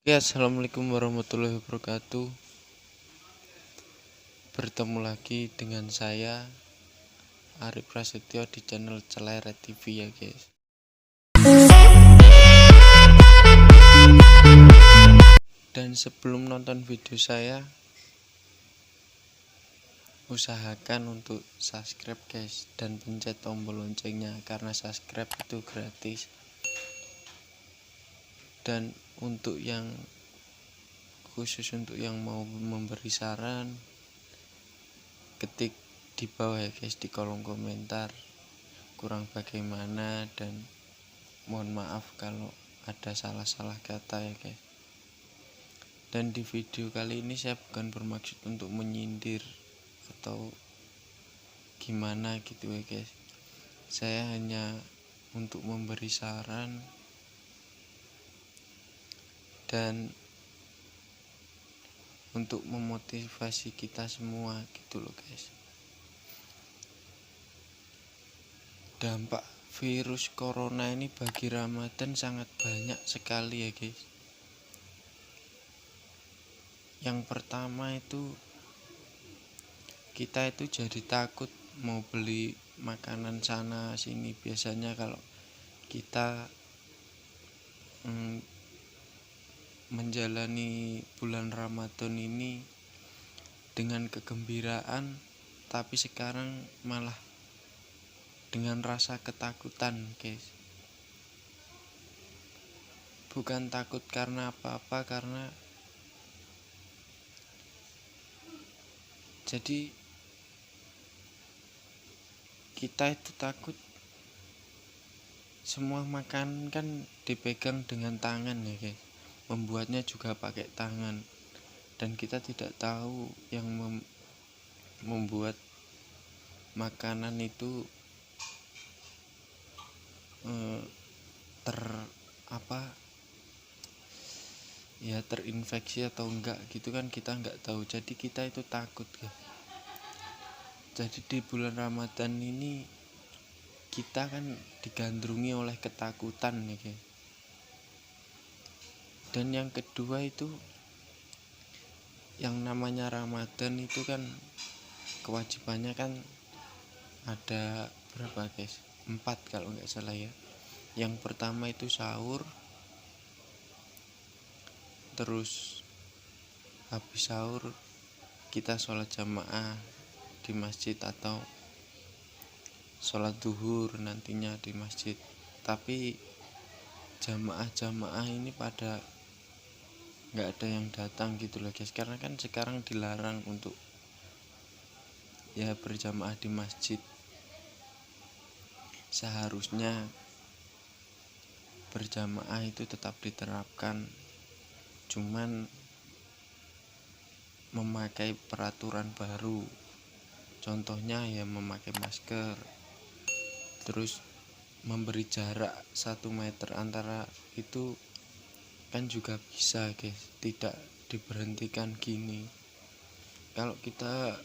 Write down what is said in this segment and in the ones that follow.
Ya, assalamualaikum warahmatullahi wabarakatuh. Bertemu lagi dengan saya Arif Prasetyo di channel Celeret TV ya guys. Dan sebelum nonton video saya, usahakan untuk subscribe guys dan pencet tombol loncengnya karena subscribe itu gratis. Dan untuk yang khusus untuk yang mau memberi saran, ketik di bawah ya guys di kolom komentar kurang bagaimana, dan mohon maaf kalau ada salah-salah kata ya guys. Dan di video kali ini saya bukan bermaksud untuk menyindir atau gimana gitu ya guys. Saya hanya untuk memberi saran dan untuk memotivasi kita semua gitu loh guys. Dampak virus corona ini bagi Ramadan sangat banyak sekali ya guys. Yang pertama itu kita itu jadi takut mau beli makanan sana sini. Biasanya kalau kita menjalani bulan Ramadan ini dengan kegembiraan, tapi sekarang malah dengan rasa ketakutan guys. Bukan takut karena apa-apa, karena jadi kita itu takut semua makanan kan dipegang dengan tangan ya guys, membuatnya juga pakai tangan, dan kita tidak tahu yang membuat makanan itu terinfeksi atau enggak gitu kan, kita enggak tahu. Jadi kita itu takut guys. Jadi di bulan Ramadan ini kita kan digandrungi oleh ketakutan ya guys. Dan yang kedua itu, yang namanya Ramadan itu kan kewajibannya kan ada berapa guys? 4 kalau nggak salah ya. Yang pertama itu sahur, terus habis sahur kita sholat jamaah di masjid atau sholat duhur nantinya di masjid. Tapi jamaah ini pada nggak ada yang datang gitu loh guys, karena kan sekarang dilarang untuk ya berjamaah di masjid. Seharusnya berjamaah itu tetap diterapkan, cuman memakai peraturan baru, contohnya ya memakai masker, terus memberi jarak 1 meter antara itu kan juga bisa guys, tidak diberhentikan gini. Kalau kita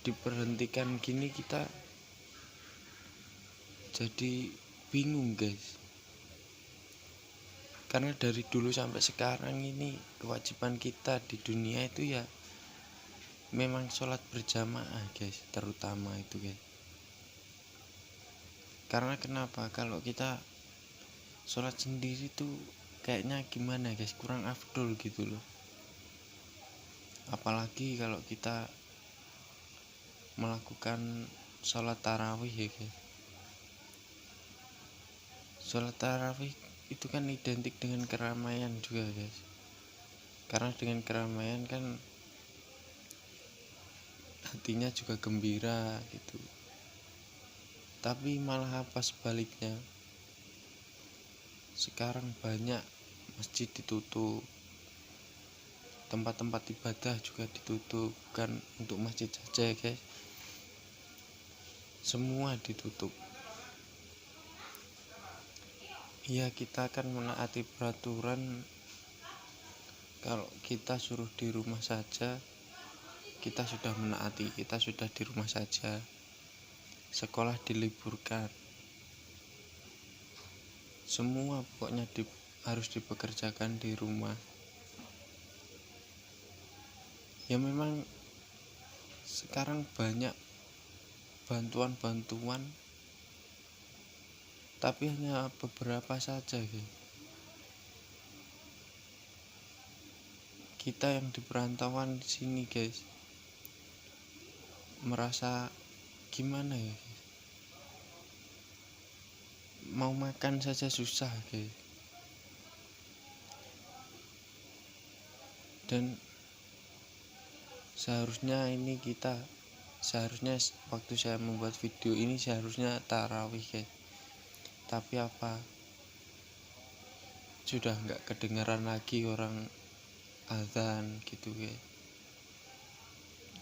diberhentikan gini kita jadi bingung guys, karena dari dulu sampai sekarang ini kewajiban kita di dunia itu ya memang sholat berjamaah guys, terutama itu guys. Karena kenapa, kalau kita sholat sendiri tuh kayaknya gimana guys, kurang afdol gitu loh. Apalagi kalau kita melakukan sholat tarawih ya guys. Sholat tarawih itu kan identik dengan keramaian juga guys, karena dengan keramaian kan hatinya juga gembira gitu. Tapi malah apa sebaliknya, sekarang banyak masjid ditutup, tempat-tempat ibadah juga ditutup. Bukan untuk masjid saja ya guys, semua ditutup. Ya kita akan menaati peraturan. Kalau kita suruh di rumah saja, kita sudah menaati, kita sudah di rumah saja. Sekolah diliburkan, semua pokoknya harus dipekerjakan di rumah. Ya memang sekarang banyak bantuan-bantuan, tapi hanya beberapa saja guys. Kita yang di perantauan di sini guys merasa gimana ya guys? Mau makan saja susah guys. Dan seharusnya waktu saya membuat video ini seharusnya tarawih guys, tapi apa, sudah nggak kedengaran lagi orang azan gitu guys.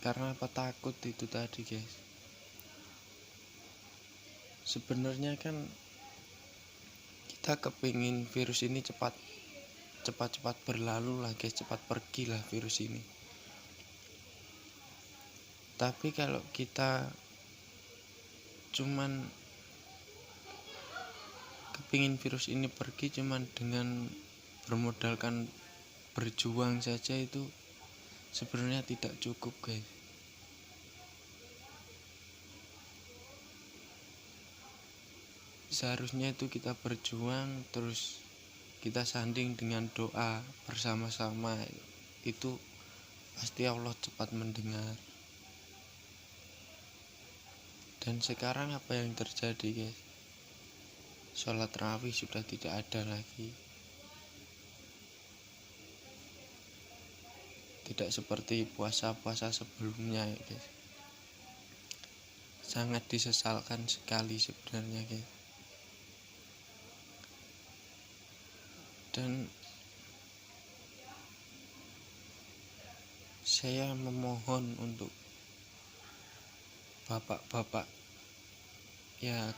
Karena apa? Takut itu tadi guys. Sebenarnya kan kita kepingin virus ini cepat berlalu lah guys, cepat pergi lah virus ini. Tapi kalau kita cuman kepingin virus ini pergi cuman dengan bermodalkan berjuang saja, itu sebenarnya tidak cukup guys. Seharusnya itu kita berjuang, terus kita sanding dengan doa bersama-sama, itu pasti Allah cepat mendengar. Dan sekarang apa yang terjadi guys? Sholat tarawih sudah tidak ada lagi. Tidak seperti puasa-puasa sebelumnya ya guys. Sangat disesalkan sekali sebenarnya guys. Dan saya memohon untuk bapak-bapak ya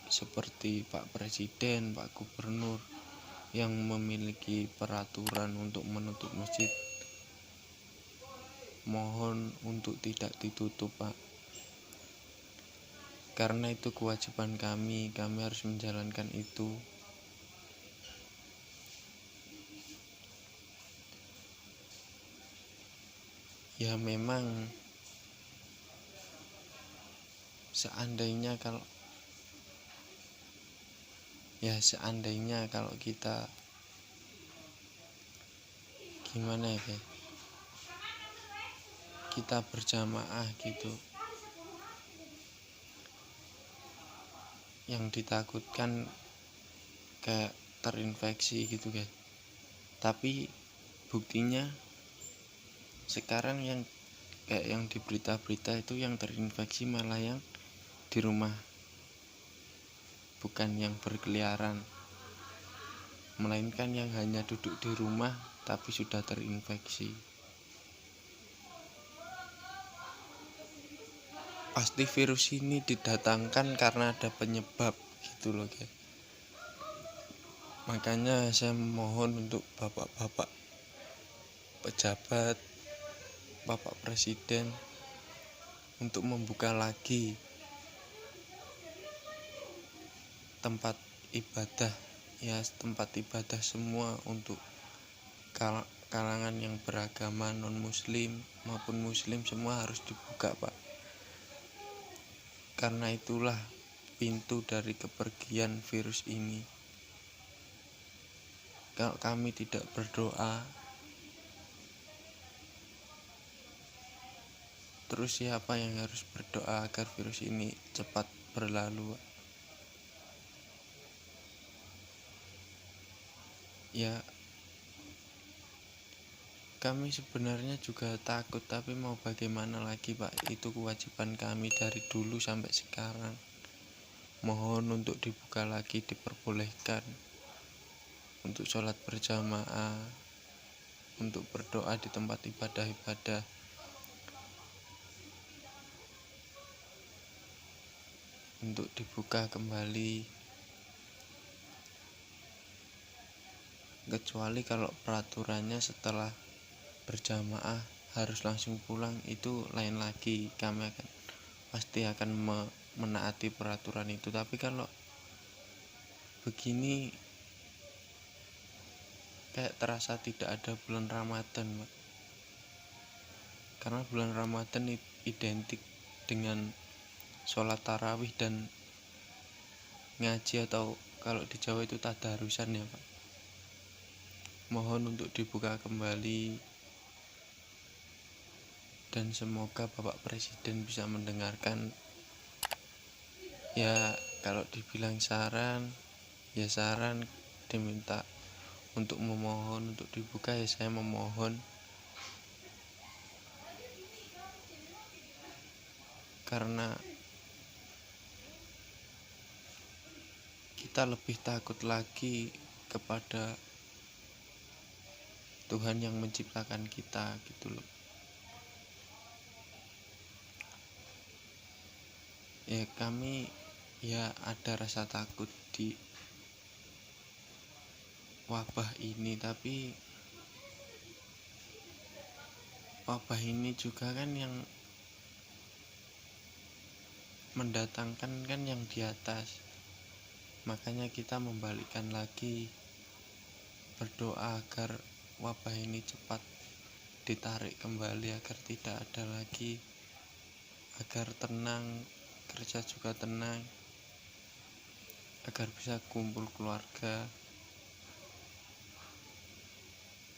seperti Pak Presiden, Pak Gubernur yang memiliki peraturan untuk menutup masjid, mohon untuk tidak ditutup Pak, karena itu kewajiban kami harus menjalankan itu. Ya memang seandainya kalau kita gimana ya guys, kita berjamaah gitu, yang ditakutkan kayak terinfeksi gitu guys. Tapi buktinya sekarang yang kayak yang di berita-berita itu yang terinfeksi malah yang di rumah, bukan yang berkeliaran, melainkan yang hanya duduk di rumah tapi sudah terinfeksi. Pasti virus ini didatangkan karena ada penyebab gitu loh guys. Makanya saya mohon untuk bapak-bapak pejabat, Bapak Presiden untuk membuka lagi tempat ibadah semua untuk kalangan yang beragama non muslim maupun muslim, semua harus dibuka Pak. Karena itulah pintu dari kepergian virus ini. Kalau kami tidak berdoa, terus siapa yang harus berdoa agar virus ini cepat berlalu? Ya kami sebenarnya juga takut, tapi mau bagaimana lagi Pak, itu kewajiban kami dari dulu sampai sekarang. Mohon untuk dibuka lagi, diperbolehkan untuk sholat berjamaah, untuk berdoa di tempat ibadah-ibadah, untuk dibuka kembali. Kecuali kalau peraturannya setelah berjamaah harus langsung pulang, itu lain lagi, kami pasti akan menaati peraturan itu. Tapi kalau begini kayak terasa tidak ada bulan Ramadan, Pak. Karena bulan Ramadan identik dengan sholat tarawih dan ngaji, atau kalau di Jawa itu tadarusan ya, Pak. Mohon untuk dibuka kembali, dan semoga Bapak Presiden bisa mendengarkan. Ya kalau dibilang saran, ya saran, diminta untuk memohon untuk dibuka, ya saya memohon. Karena kita lebih takut lagi kepada Tuhan yang menciptakan kita gitu loh. Ya kami ya ada rasa takut di wabah ini, tapi wabah ini juga kan yang mendatangkan kan yang di atas. Makanya kita membalikkan lagi, berdoa agar wabah ini cepat ditarik kembali, agar tidak ada lagi, agar tenang, kerja juga tenang, agar bisa kumpul keluarga,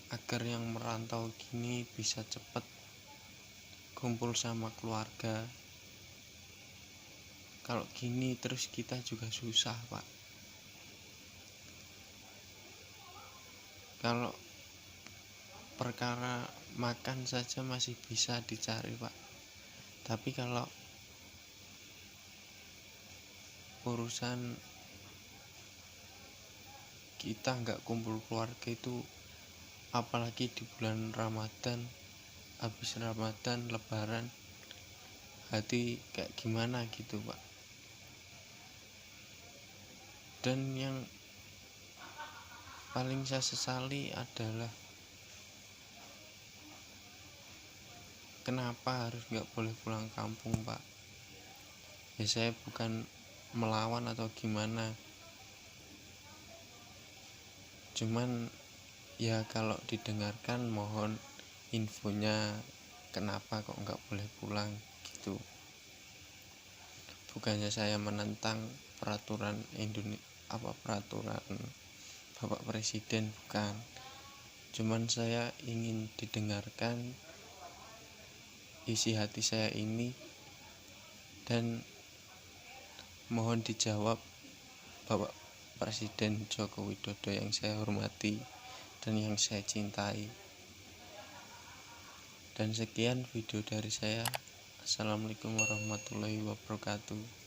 agar yang merantau gini bisa cepat kumpul sama keluarga. Kalau gini terus kita juga susah, Pak. Kalau perkara makan saja masih bisa dicari, Pak. Tapi kalau urusan kita nggak kumpul keluarga itu, apalagi di bulan Ramadan, habis Ramadan, Lebaran, hati kayak gimana gitu, Pak. Dan yang paling saya sesali adalah kenapa harus nggak boleh pulang kampung, Pak. Ya saya bukan melawan atau gimana, cuman ya kalau didengarkan mohon infonya kenapa kok nggak boleh pulang gitu. Bukannya saya menentang peraturan peraturan Bapak Presiden, bukan. Cuman saya ingin didengarkan isi hati saya ini, dan mohon dijawab Bapak Presiden Joko Widodo yang saya hormati dan yang saya cintai. Dan sekian video dari saya. Assalamualaikum warahmatullahi wabarakatuh.